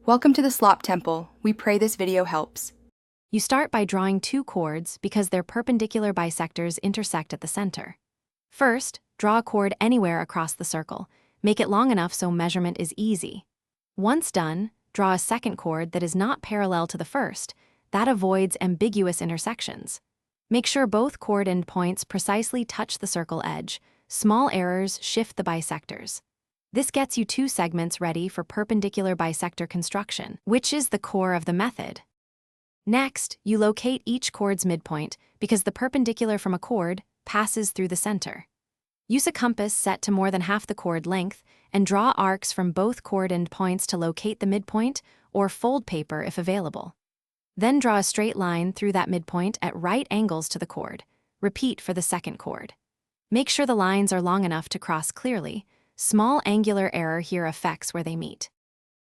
Welcome to the Slop Temple. We pray this video helps. You start by drawing two chords because their perpendicular bisectors intersect at the center. First, draw a chord anywhere across the circle. Make it long enough so measurement is easy. Once done, draw a second chord that is not parallel to the first. That avoids ambiguous intersections. Make sure both chord endpoints precisely touch the circle edge. Small errors shift the bisectors. This gets you two segments ready for perpendicular bisector construction, which is the core of the method. Next, you locate each chord's midpoint because the perpendicular from a chord passes through the center. Use a compass set to more than half the chord length and draw arcs from both chord endpoints to locate the midpoint, or fold paper if available. Then draw a straight line through that midpoint at right angles to the chord. Repeat for the second chord. Make sure the lines are long enough to cross clearly. Small angular error here affects where they meet.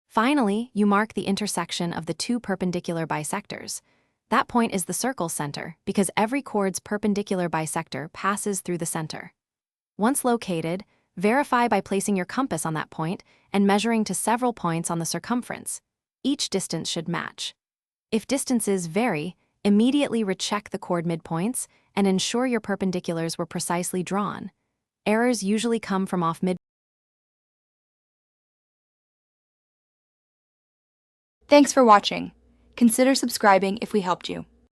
Finally, you mark the intersection of the two perpendicular bisectors. That point is the circle center because every chord's perpendicular bisector passes through the center. Once located, verify by placing your compass on that point and measuring to several points on the circumference. Each distance should match. If distances vary, immediately recheck the chord midpoints and ensure your perpendiculars were precisely drawn. Errors usually come from off mid. Thanks for watching. Consider subscribing if we helped you.